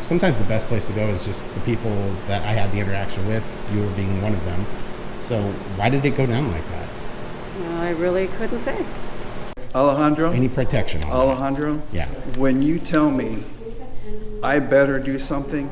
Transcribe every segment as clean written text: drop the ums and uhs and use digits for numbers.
sometimes the best place to go is just the people that I had the interaction with, you were being one of them. So why did it go down like that? I really couldn't say. Alejandro? Any protection on Alejandro? That? Yeah. When you tell me I better do something,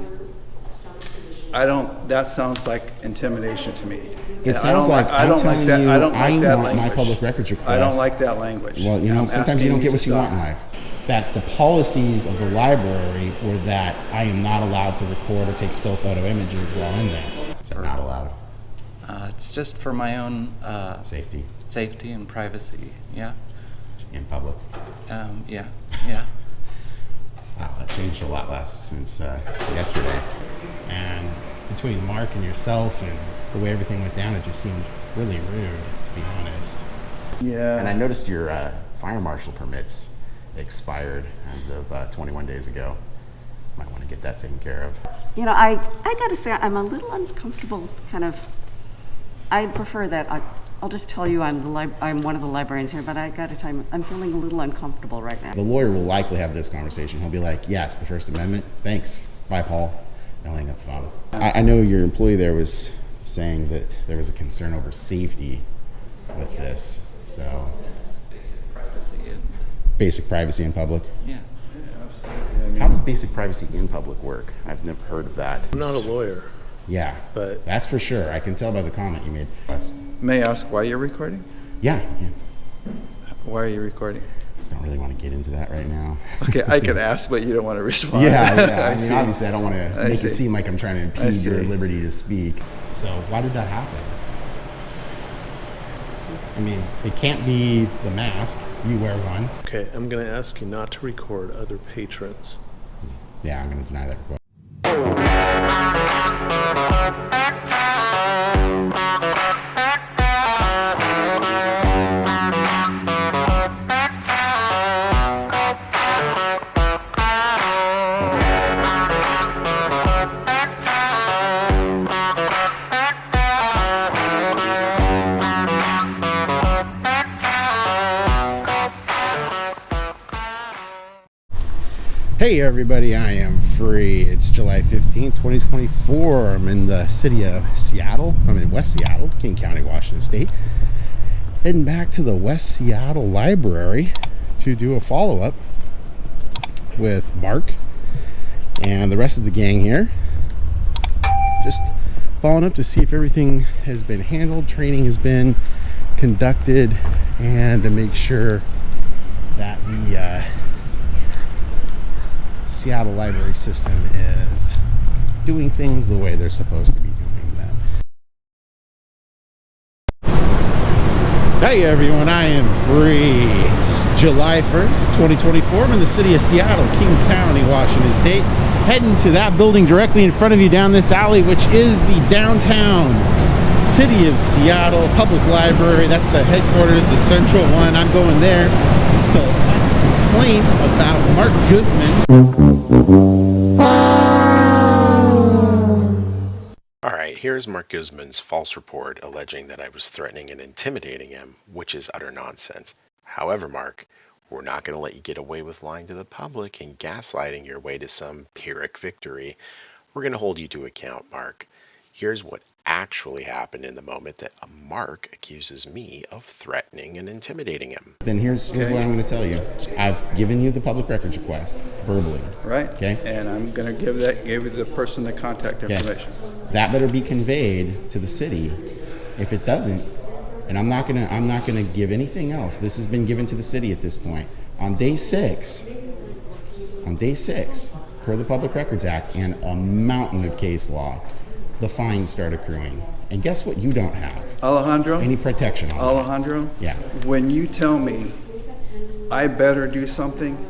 that sounds like intimidation to me. It sounds like I'm telling you I want my public records request. I don't like that language. Well, you know, sometimes you don't get what you want in life. That the policies of the library were that I am not allowed to record or take still photo images while in there. Is that not allowed? It's just for my own safety and privacy. Yeah. In public. Yeah. Wow, that changed a lot since yesterday. And between Mark and yourself and the way everything went down, it just seemed really rude, to be honest. Yeah. And I noticed your fire marshal permits expired as of 21 days ago. Might want to get that taken care of. You know, I got to say, I'm a little uncomfortable, kind of. I prefer that. I'll just tell you I'm one of the librarians here, but I got to tell you, I'm feeling a little uncomfortable right now. The lawyer will likely have this conversation. He'll be like, yeah, it's the First Amendment. Thanks. Bye, Paul. And I'll hang up the phone. I know your employee there was saying that there was a concern over safety with this. So basic privacy in public? Yeah. How does basic privacy in public work? I've never heard of that. I'm not a lawyer. Yeah, but that's for sure. I can tell by the comment you made. May I ask why you're recording? Yeah, you can. Why are you recording? I just don't really want to get into that right now. Okay, I can ask, but you don't want to respond. Yeah. I mean, obviously, I don't want to make it seem like I'm trying to impede your liberty to speak. So, why did that happen? I mean, it can't be the mask. You wear one. Okay, I'm going to ask you not to record other patrons. Yeah, I'm going to deny that request. Hey everybody, I am free. It's July 15th, 2024. I'm in the city of Seattle. I'm in West Seattle, King County, Washington State. Heading back to the West Seattle Library to do a follow-up with Mark and the rest of the gang here. Just following up to see if everything has been handled, training has been conducted, and to make sure that the Seattle library system is doing things the way they're supposed to be doing them. Hey everyone, I am free. It's July 1st, 2024. I'm in the city of Seattle, King County, Washington State. Heading to that building directly in front of you down this alley, which is the downtown City of Seattle Public Library. That's the headquarters, the central one. I'm going there to complaint about Mark Guzman. Alright, here's Mark Guzman's false report alleging that I was threatening and intimidating him, which is utter nonsense. However, Mark, we're not going to let you get away with lying to the public and gaslighting your way to some Pyrrhic victory. We're going to hold you to account, Mark. Here's what actually happened in the moment that Mark accuses me of threatening and intimidating him. Then here's what I'm going to tell you. I've given you the public records request verbally. Right. Okay. And I'm going to give the person the contact information. That better be conveyed to the city. If it doesn't, and I'm not gonna give anything else. This has been given to the city at this point. On day six, per the Public Records Act and a mountain of case law, the fines start accruing. And guess what you don't have? Alejandro? Any protection on Alejandro? That. Yeah. When you tell me I better do something,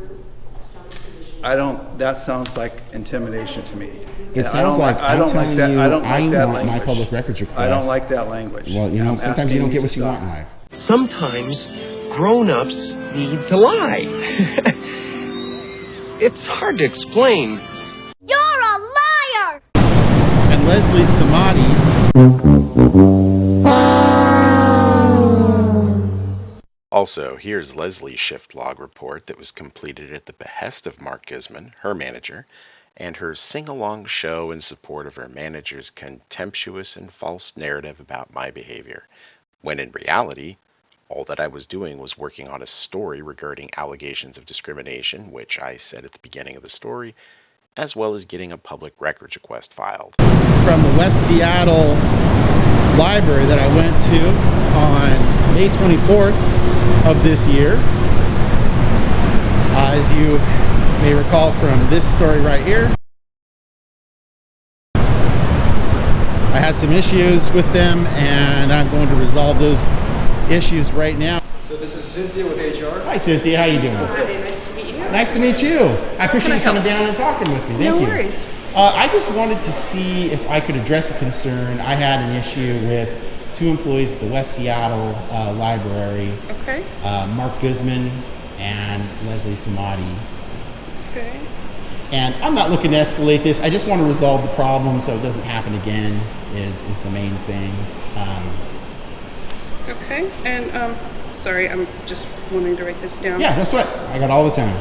that sounds like intimidation to me. It sounds like I'm telling you I want my public records request. I don't like that language. Well, you know, sometimes you don't get what you want in life. Sometimes grown-ups need to lie. It's hard to explain. You're a liar! And Leslie Samadi. Also, here's Leslie's shift log report that was completed at the behest of Mark Guzman, her manager, and her sing-along show in support of her manager's contemptuous and false narrative about my behavior, when in reality, all that I was doing was working on a story regarding allegations of discrimination, which I said at the beginning of the story, as well as getting a public records request filed. From the West Seattle library that I went to on May 24th of this year. As you may recall from this story right here, I had some issues with them, and I'm going to resolve those issues right now. So this is Cynthia with HR. Hi Cynthia, how you doing? Hi, nice to meet you. Nice to meet you. I appreciate you coming down and talking with me. Thank you. No worries. I just wanted to see if I could address a concern. I had an issue with two employees at the West Seattle Library, Okay. Mark Guzman and Leslie Samadi. Okay. And I'm not looking to escalate this. I just want to resolve the problem so it doesn't happen again is the main thing. Okay. And sorry, I'm just wanting to write this down. Yeah, no sweat. I got all the time.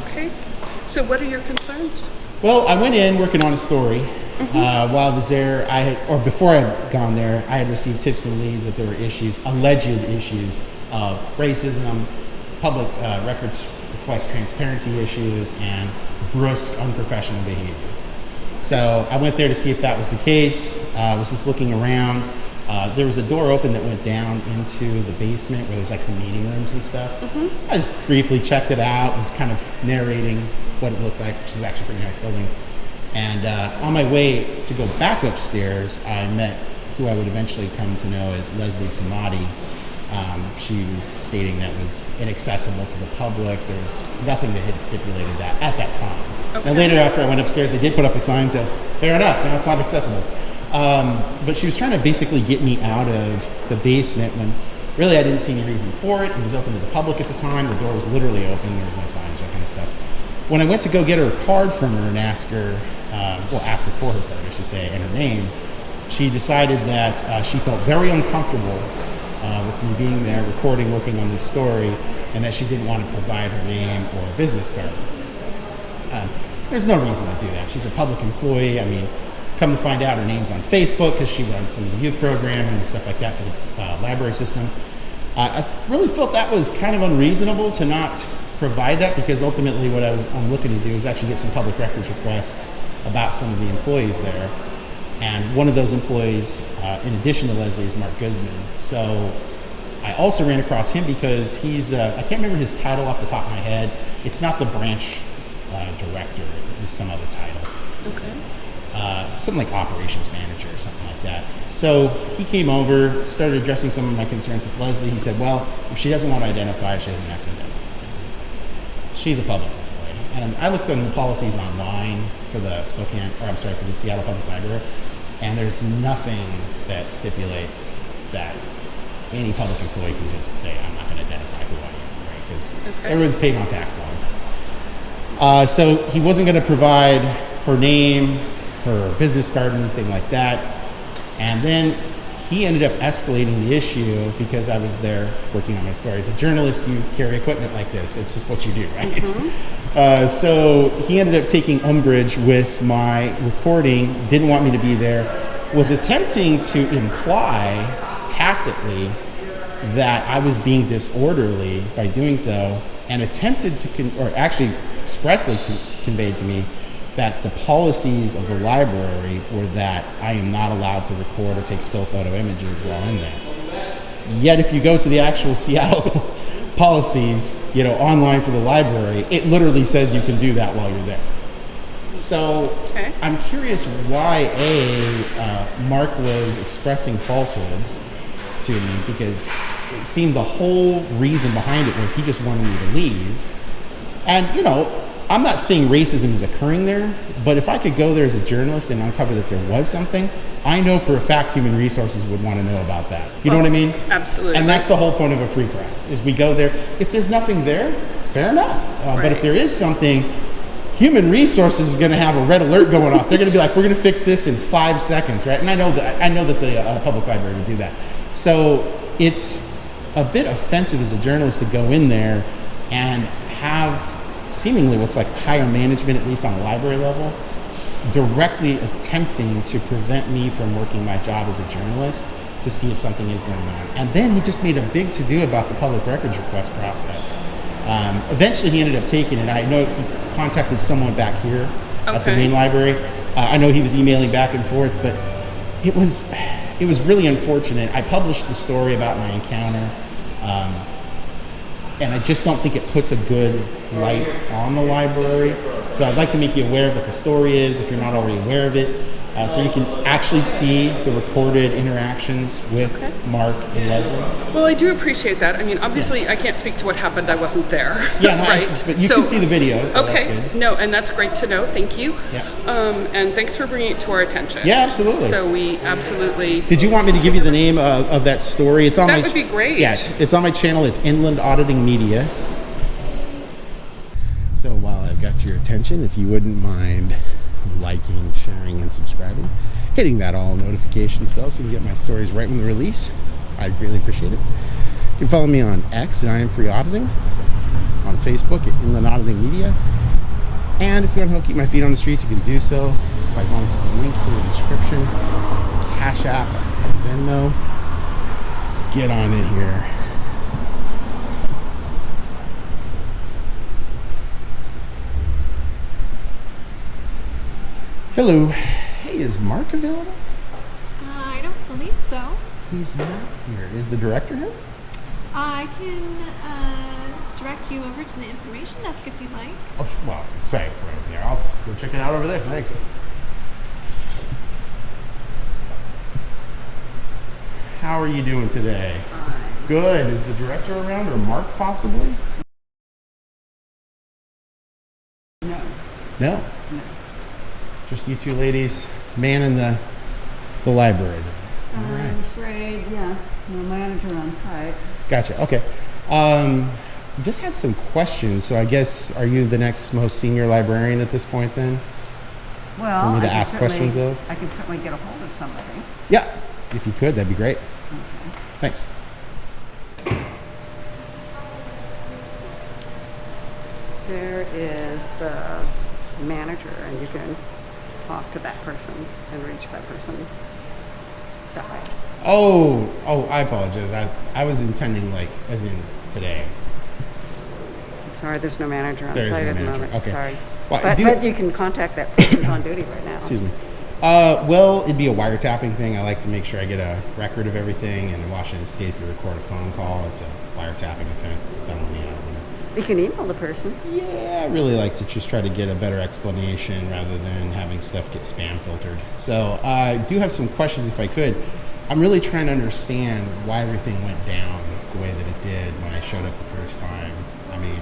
Okay. So what are your concerns? Well, I went in working on a story. While I was there, before I had gone there, I had received tips and leads that there were alleged issues of racism, public records request transparency issues, and brusque, unprofessional behavior. So I went there to see if that was the case. I was just looking around. There was a door open that went down into the basement where there was like some meeting rooms and stuff. I just briefly checked it out, was kind of narrating what it looked like, which is actually a pretty nice building. And on my way to go back upstairs, I met who I would eventually come to know as Leslie Samadi. She was stating that was inaccessible to the public. There was nothing that had stipulated that at that time. Okay. Now later, after I went upstairs, they did put up a sign that said, fair enough, now it's not accessible. But she was trying to basically get me out of the basement when really I didn't see any reason for it. It was open to the public at the time. The door was literally open. There was no signage, that kind of stuff. When I went to go get her a card from her and ask her for her card, I should say, and her name, she decided that she felt very uncomfortable with me being there, recording, working on this story, and that she didn't want to provide her name or a business card. There's no reason to do that. She's a public employee. I mean, come to find out, her name's on Facebook because she runs some of the youth programming and stuff like that for the library system. I really felt that was kind of unreasonable to not provide that, because ultimately what I'm looking to do is actually get some public records requests about some of the employees there. And one of those employees, in addition to Leslie, is Mark Guzman. So I also ran across him because he's, I can't remember his title off the top of my head. It's not the branch director, it was some other title. Okay. Something like operations manager or something like that. So he came over, started addressing some of my concerns with Leslie. He said, well, if she doesn't want to identify, she doesn't have to identify. She's a public employee. And I looked on the policies online for the for the Seattle Public Library, and there's nothing that stipulates that any public employee can just say, I'm not going to identify who I am, right? Because everyone's paid on tax dollars. So he wasn't going to provide her name, her business card, or anything like that. And then he ended up escalating the issue because I was there working on my story. As a journalist, you carry equipment like this. It's just what you do, right? So he ended up taking umbrage with my recording, didn't want me to be there, was attempting to imply tacitly that I was being disorderly by doing so, and attempted to, actually expressly conveyed to me that the policies of the library were that I am not allowed to record or take still photo images while in there. Yet if you go to the actual Seattle policies, online for the library, it literally says you can do that while you're there. So I'm curious why Mark was expressing falsehoods to me, because it seemed the whole reason behind it was he just wanted me to leave. And I'm not saying racism is occurring there, but if I could go there as a journalist and uncover that there was something, I know for a fact human resources would want to know about that. You know what I mean? Absolutely. And that's the whole point of a free press, is we go there. If there's nothing there, fair enough. But if there is something, human resources is going to have a red alert going off. They're going to be like, we're going to fix this in 5 seconds, right? And I know that the public library would do that. So it's a bit offensive as a journalist to go in there and have seemingly what's like higher management, at least on a library level, directly attempting to prevent me from working my job as a journalist to see if something is going on. And then he just made a big to-do about the public records request process. Eventually he ended up taking it. I know he contacted someone back here at the main library. I know he was emailing back and forth, but it was really unfortunate. I published the story about my encounter, and I just don't think it puts a good light on the library. So I'd like to make you aware of what the story is, if you're not already aware of it, so you can actually see the recorded interactions with Mark and Leslie. Well, I do appreciate that. I mean, obviously, I can't speak to what happened. I wasn't there. Yeah, no, right. But you can see the video, so that's good. No, and that's great to know. Thank you. Yeah. And thanks for bringing it to our attention. Yeah, absolutely. So we absolutely. Did you want me to give you the name of that story? It's on That would be great. Yes, it's on my channel. It's Inland Auditing Media. So while I've got your attention, if you wouldn't mind liking, sharing, and subscribing, hitting that all notifications bell so you can get my stories right when they release, I'd greatly appreciate it. You can follow me on X at I.A.M Auditing, on Facebook at Inland Auditing Media, and if you want to help keep my feet on the streets, you can do so by going to the links in the description, Cash App, Venmo. Let's get on it here. Hello. Hey, is Mark available? I don't believe so. He's not here. Is the director here? I can direct you over to the information desk if you'd like. Oh, well, sorry, right over there. I'll go check it out over there. Thanks. How are you doing today? Fine. Good. Is the director around, or Mark possibly? No. No. No. Just you two ladies manning the library. All I'm right. afraid, yeah. No manager on site. Gotcha. Okay. Just had some questions. So I guess, are you the next most senior librarian at this point then? Well, For me to I can ask questions certainly- of? I can certainly get a hold of somebody. Yeah. If you could, that'd be great. Okay. Thanks. There is the manager, and you can talk to that person and reach that person that way. Oh, I apologize. I was intending like as in today. Sorry, there's no manager on There is site no at the manager. moment. Okay. Sorry. Well, But you can contact that person who's on duty right now. Excuse me. Well, it'd be a wiretapping thing. I like to make sure I get a record of everything. And in Washington State, if you record a phone call, it's a wiretapping offense. It's a felony. I don't know. You can email the person. Yeah, I really like to just try to get a better explanation rather than having stuff get spam filtered. So I do have some questions if I could. I'm really trying to understand why everything went down the way that it did when I showed up the first time. I mean,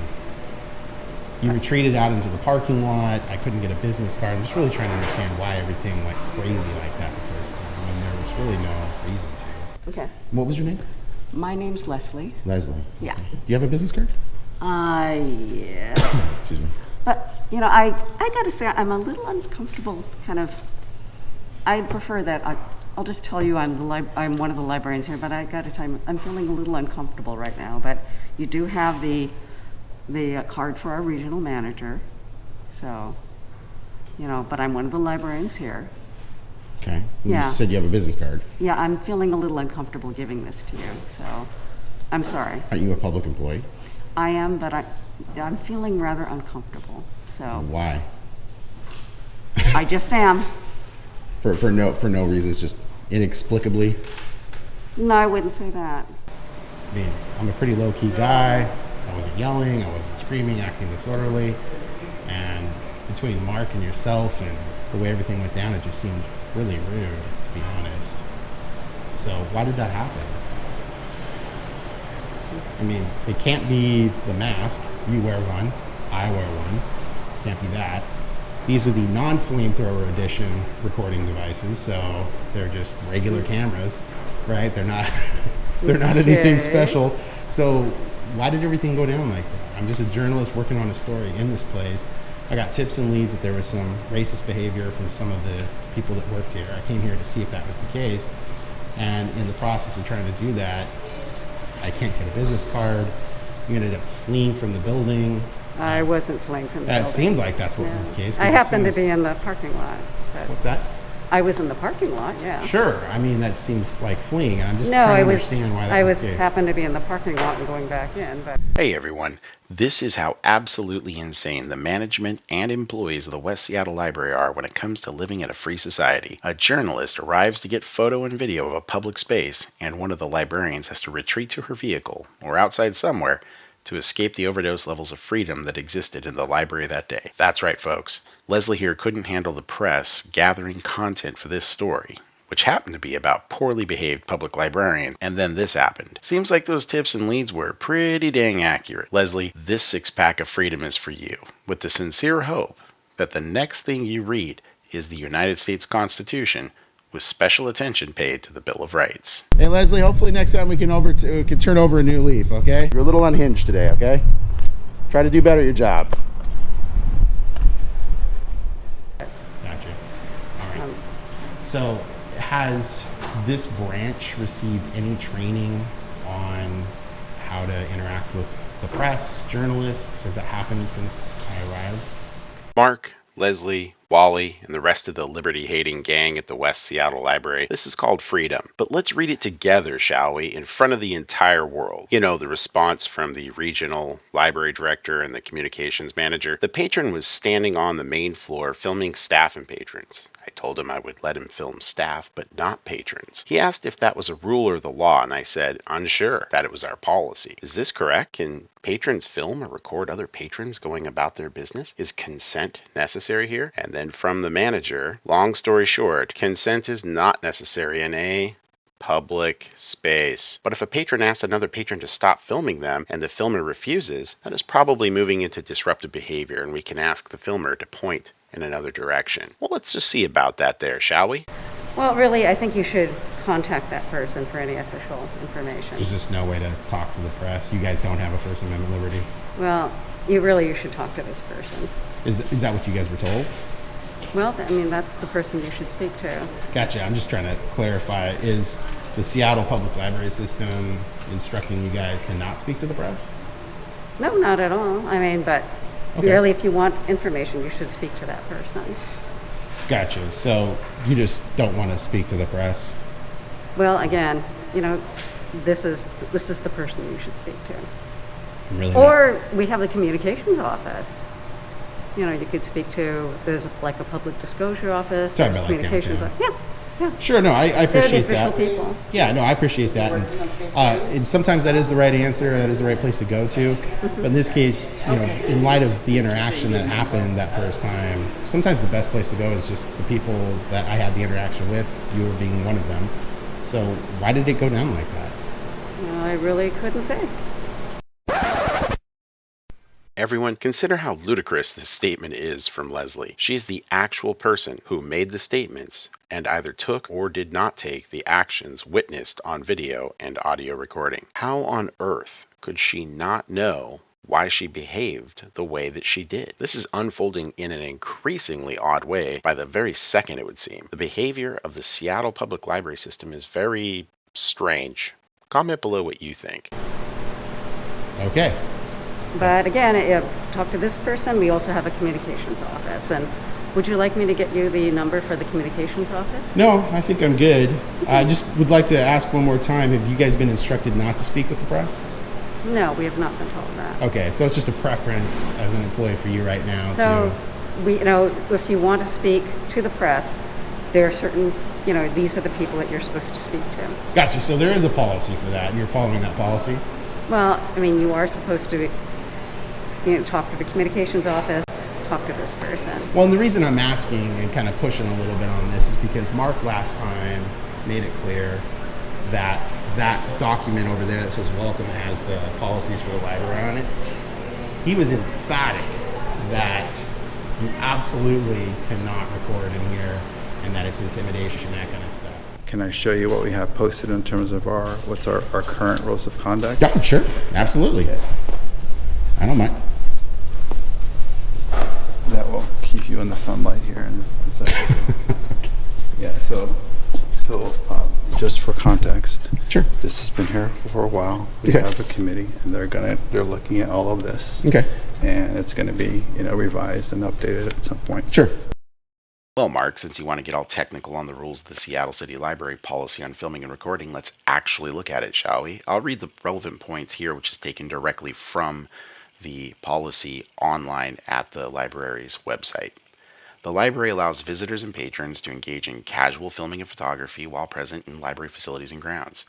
you retreated out into the parking lot. I couldn't get a business card. I'm just really trying to understand why everything went crazy like that the first time. I mean, there was really no reason to. Okay. What was your name? My name's Leslie. Leslie. Yeah. Do you have a business card? Yes. Excuse me. But, you know, I got to say, I'm a little uncomfortable, kind of. I prefer that. I'll just tell you I'm one of the librarians here, but I got to tell you, I'm feeling a little uncomfortable right now. But you do have the card for our regional manager. So, you know, but I'm one of the librarians here. Okay. You Yeah. said you have a business card. Yeah, I'm feeling a little uncomfortable giving this to you, so I'm sorry. Aren't you a public employee? I am, but I'm feeling rather uncomfortable, so Why? I just am. For no reason. It's just inexplicably. No, I wouldn't say that. I mean, I'm a pretty low-key guy. I wasn't yelling. I wasn't screaming, acting disorderly. And between Mark and yourself and the way everything went down, it just seemed really rude, to be honest. So why did that happen? I mean, it can't be the mask. You wear one. I wear one. Can't be that. These are the non-flamethrower edition recording devices, so they're just regular cameras, right? They're not they're not anything special. So why did everything go down like that? I'm just a journalist working on a story in this place. I got tips and leads that there was some racist behavior from some of the people that worked here. I came here to see if that was the case. And in the process of trying to do that, I can't get a business card. You ended up fleeing from the building. I wasn't fleeing from the building. It seemed like that's what was the case. I happened to be in the parking lot. What's that? I was in the parking lot, yeah. Sure. I mean, that seems like fleeing, and I'm just trying to understand why that was the case. Happened to be in the parking lot and going back in. But Hey everyone, this is how absolutely insane the management and employees of the West Seattle Library are when it comes to living in a free society. A journalist arrives to get photo and video of a public space, and one of the librarians has to retreat to her vehicle, or outside somewhere, to escape the overdose levels of freedom that existed in the library that day. That's right, folks. Leslie here couldn't handle the press gathering content for this story, which happened to be about poorly behaved public librarians, and then this happened. Seems like those tips and leads were pretty dang accurate. Leslie, this six-pack of freedom is for you, with the sincere hope that the next thing you read is the United States Constitution, with special attention paid to the Bill of Rights. Hey Leslie, hopefully next time we can turn over a new leaf, okay? You're a little unhinged today, okay? Try to do better at your job. Gotcha. All right. So, has this branch received any training on how to interact with the press, journalists? Has that happened since I arrived? Mark, Leslie, Wally, and the rest of the liberty-hating gang at the West Seattle Library. This is called freedom. But let's read it together, shall we, in front of the entire world. You know, the response from the regional library director and the communications manager. The patron was standing on the main floor filming staff and patrons. I told him I would let him film staff, but not patrons. He asked if that was a rule or the law, and I said, unsure, that it was our policy. Is this correct? Can patrons film or record other patrons going about their business? Is consent necessary here? And then from the manager, long story short, consent is not necessary in a public space. But if a patron asks another patron to stop filming them and the filmer refuses, that is probably moving into disruptive behavior, and we can ask the filmer to point in another direction. Well, let's just see about that there, shall we? well, really, I think you should contact that person for any official information. There's just no way to talk to the press. You guys don't have a First Amendment liberty. Well, you should talk to this person. Is that what you guys were told? Well, I mean, that's the person you should speak to. Gotcha. I'm just trying to clarify. Is the Seattle Public Library System instructing you guys to not speak to the press? No, not at all. I mean, but really, if you want information, you should speak to that person. Gotcha. So you just don't want to speak to the press? Well, again, this is the person you should speak to. Or we have the communications office. You could speak to, there's a public disclosure office. Talking about communications downtown. Yeah. Sure, no, I appreciate that. People. Yeah, no, I appreciate that. And sometimes that is the right answer, that is the right place to go to. But in this case, in light of the interaction that happened that first time, sometimes the best place to go is just the people that I had the interaction with, you were being one of them. So why did it go down like that? I really couldn't say. Everyone, consider how ludicrous this statement is from Leslie. She's the actual person who made the statements and either took or did not take the actions witnessed on video and audio recording. How on earth could she not know why she behaved the way that she did? This is unfolding in an increasingly odd way by the very second, it would seem. The behavior of the Seattle Public Library System is very strange. Comment below what you think. Okay. But again, talk to this person. We also have a communications office. And would you like me to get you the number for the communications office? No, I think I'm good. I just would like to ask one more time, have you guys been instructed not to speak with the press? No, we have not been told that. Okay, so it's just a preference as an employee for you right now so if you want to speak to the press, there are certain, these are the people that you're supposed to speak to. Gotcha, so there is a policy for that, and you're following that policy? Well, you are supposed to talk to the communications office, talk to this person. Well, and the reason I'm asking and kind of pushing a little bit on this is because Mark last time made it clear that that document over there that says welcome has the policies for the library on it. He was emphatic that you absolutely cannot record in here and that it's intimidation, that kind of stuff. Can I show you what we have posted in terms of our current rules of conduct? Yeah, sure. Absolutely. I don't mind. That will keep you in the sunlight here. Yeah, so just for context, Sure. This has been here for a while. We Okay. have a committee, and they're looking at all of this. Okay. And it's going to be, revised and updated at some point. Sure. Well, Mark, since you want to get all technical on the rules of the Seattle City Library policy on filming and recording, let's actually look at it, shall we? I'll read the relevant points here, which is taken directly from the policy online at the library's website. The library allows visitors and patrons to engage in casual filming and photography while present in library facilities and grounds.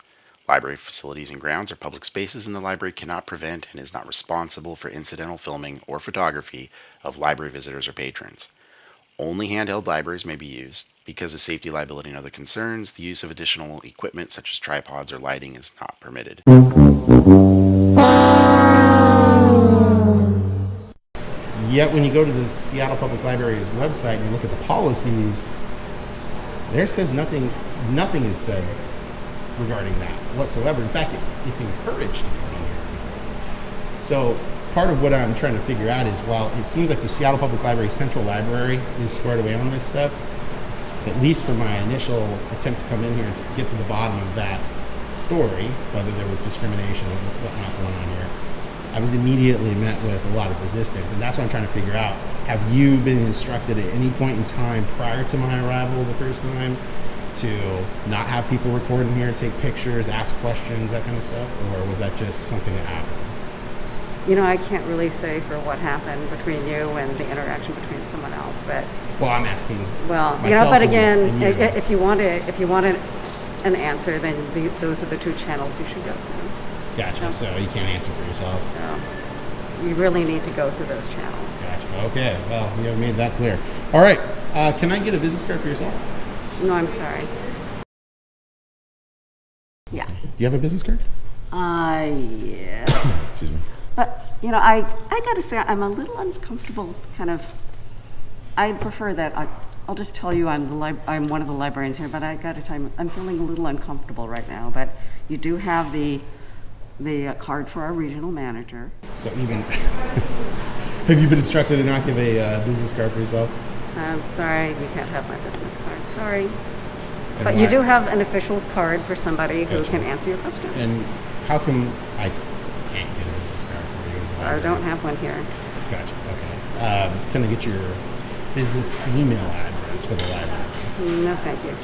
Library facilities and grounds are public spaces, and the library cannot prevent and is not responsible for incidental filming or photography of library visitors or patrons. Only handheld libraries may be used. Because of safety, liability, and other concerns, the use of additional equipment such as tripods or lighting is not permitted. Yet when you go to the Seattle Public Library's website and you look at the policies, there says nothing is said regarding that whatsoever. In fact, it's encouraged to come in here. So part of what I'm trying to figure out is, while it seems like the Seattle Public Library Central Library is squared away on this stuff, at least for my initial attempt to come in here and to get to the bottom of that story, whether there was discrimination or whatnot going on here, I was immediately met with a lot of resistance. And that's what I'm trying to figure out. Have you been instructed at any point in time prior to my arrival the first time to not have people record in here, take pictures, ask questions, that kind of stuff? Or was that just something that happened? I can't really say for what happened between you and the interaction between someone else, but Well, I'm asking myself. But again, and you. if you want an answer, then those are the two channels you should go through. Gotcha. So you can't answer for yourself. You really need to go through those channels. Gotcha. Okay. Well, you have made that clear. All right. Can I get a business card for yourself? No, I'm sorry. Yeah. Do you have a business card? Yes. Excuse me. But, I got to say, I'm a little uncomfortable, I prefer that. I'll just tell you I'm one of the librarians here, but I got to tell you, I'm feeling a little uncomfortable right now. But you do have the card for our regional manager. So even, have you been instructed to not give a business card for yourself? I'm sorry, you can't have my business card. Sorry. And But why? you do have an official card for somebody who Gotcha. can answer your questions. And how come I can't get a business card for you? So I don't have one here. Gotcha. Okay. Can I get your business email address for the library? No, thank you.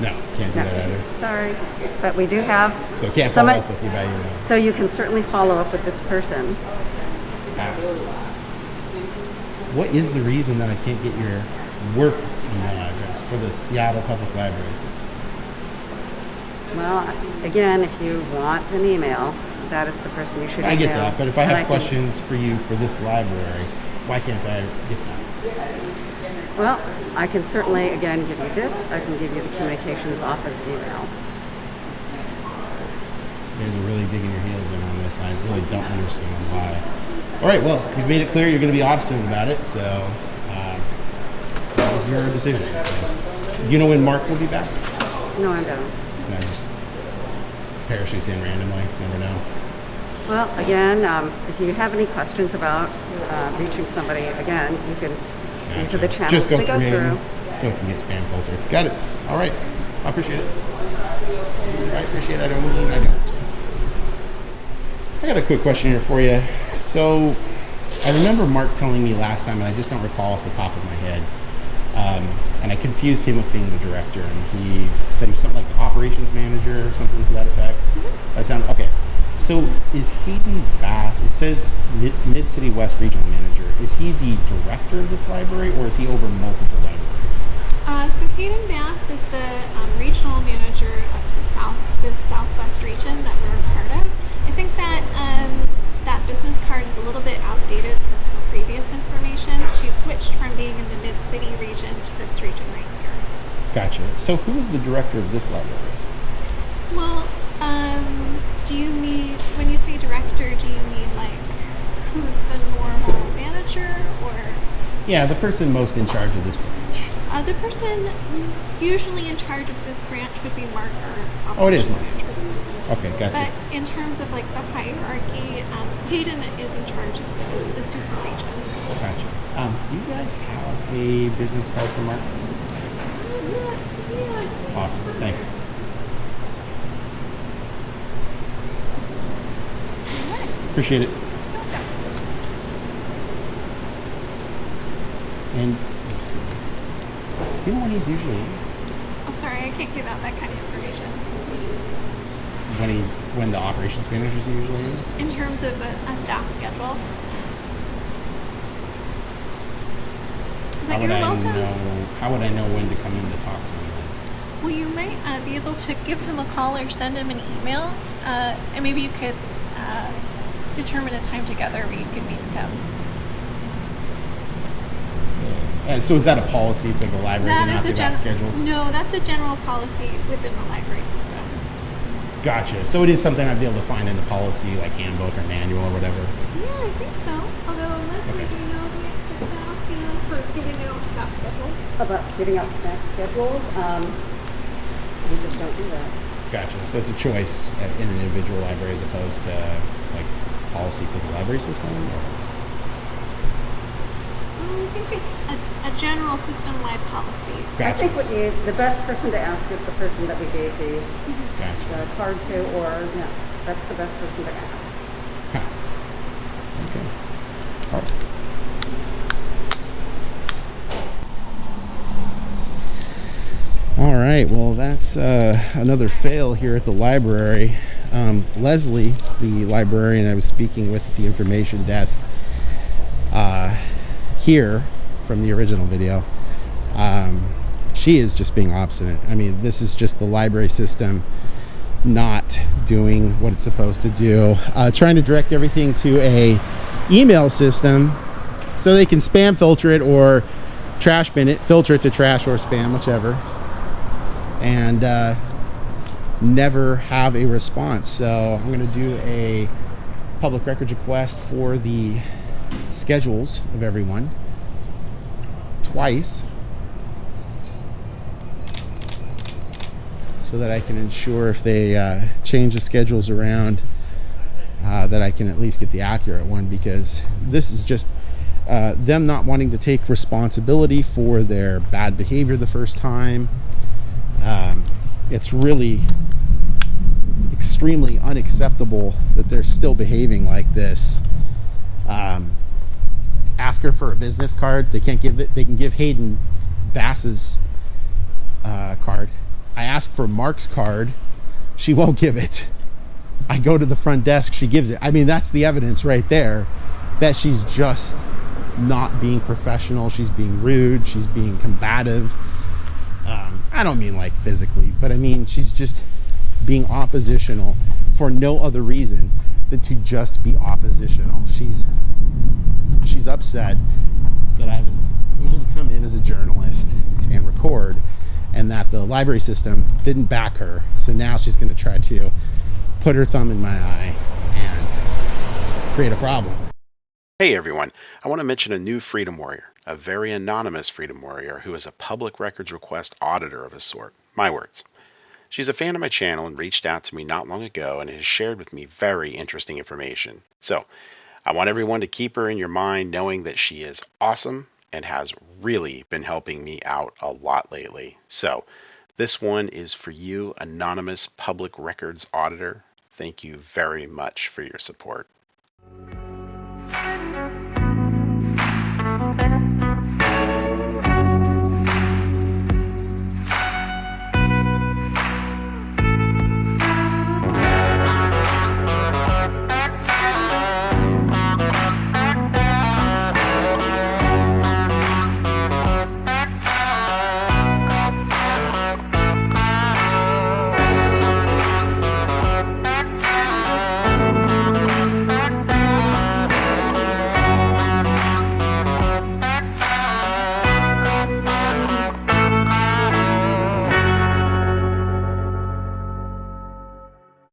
No, can't do No. that either. Sorry, but we do have. So can't follow up with you by email. So you can certainly follow up with this person. What is the reason that I can't get your work email address for the Seattle Public Library system? Well, again, if you want an email, that is the person you should email. I get that, but if I And have questions for you for this library, why can't I get that? Well, I can certainly, again, give you this. I can give you the communications office email. You guys are really digging your heels in on this. I really don't understand why. All right, well, you've made it clear you're going to be obstinate about it, so that was your decision. So, do you know when Mark will be back? No, I don't. No, just parachutes in randomly. Never know. Well, again, if you have any questions about reaching somebody, again, you can. These are the channels Just go to go through through. him so it can get spam filtered. Got it. All right. I appreciate it. I appreciate it. I don't mean I don't. I got a quick question here for you. So I remember Mark telling me last time, and I just don't recall off the top of my head, and I confused him with being the director, and he said he was something like the operations manager or something to that effect. That sound okay. So is Hayden Bass, it says Mid-City West Regional Manager, is he the director of this library, or is he over multiple libraries? So Hayden Bass is the regional manager of this Southwest region that we're a part of. I think that that business card is a little bit outdated from her previous information. She's switched from being in the Mid-City region to this region right here. Gotcha. So who is the director of this library? Well, do you mean, when you say director, do you mean like who's the normal manager, or? Yeah, the person most in charge of this branch. The person usually in charge of this branch would be Mark, our Oh, it is Mark. manager. Okay, gotcha. But in terms of like the hierarchy, Hayden is in charge of the super region. Gotcha. Do you guys have a business card for Mark? Yeah. Awesome. Thanks. Appreciate it. And let's see. Do you know when he's usually in? I'm sorry, I can't give out that kind of information. When the operations manager's usually in? In terms of a staff schedule. But you're welcome. How would I know when to come in to talk to him? Well, you might be able to give him a call or send him an email, and maybe you could determine a time together where you can meet with him. So is that a policy for the library to not give out schedules? No, that's a general policy within the library system. Gotcha. So it is something I'd be able to find in the policy, like handbook or manual or whatever? Yeah, I think so. Although, Leslie, do you know the answer to that, for giving out staff schedules? About giving out staff schedules, we just don't do that. Gotcha. So it's a choice in an individual library as opposed to like policy for the library system? I think it's a general system-wide policy. Gotcha. I think the best person to ask is the person that we gave the card to, or that's the best person to ask. Huh. Okay. All right. All right, well, that's another fail here at the library. Leslie, the librarian I was speaking with at the information desk here from the original video, she is just being obstinate. I mean, this is just the library system not doing what it's supposed to do, trying to direct everything to a email system so they can spam filter it or trash bin it, filter it to trash or spam, whichever, and never have a response. So I'm going to do a public records request for the schedules of everyone twice so that I can ensure if they change the schedules around that I can at least get the accurate one, because this is just them not wanting to take responsibility for their bad behavior the first time. It's really extremely unacceptable that they're still behaving like this. Ask her for a business card. They can't give it. They can give Hayden Bass's card. I ask for Mark's card. She won't give it. I go to the front desk. She gives it. I mean, that's the evidence right there that she's just not being professional. She's being rude. She's being combative. I don't mean like physically, but I mean she's just being oppositional for no other reason than to just be oppositional. She's upset that I was able to come in as a journalist and record, and that the library system didn't back her. So now she's going to try to put her thumb in my eye and create a problem. Hey everyone, I want to mention a new freedom warrior, a very anonymous freedom warrior who is a public records request auditor of a sort. My words. She's a fan of my channel and reached out to me not long ago and has shared with me very interesting information. So, I want everyone to keep her in your mind, knowing that she is awesome and has really been helping me out a lot lately. So, this one is for you, anonymous public records auditor. Thank you very much for your support.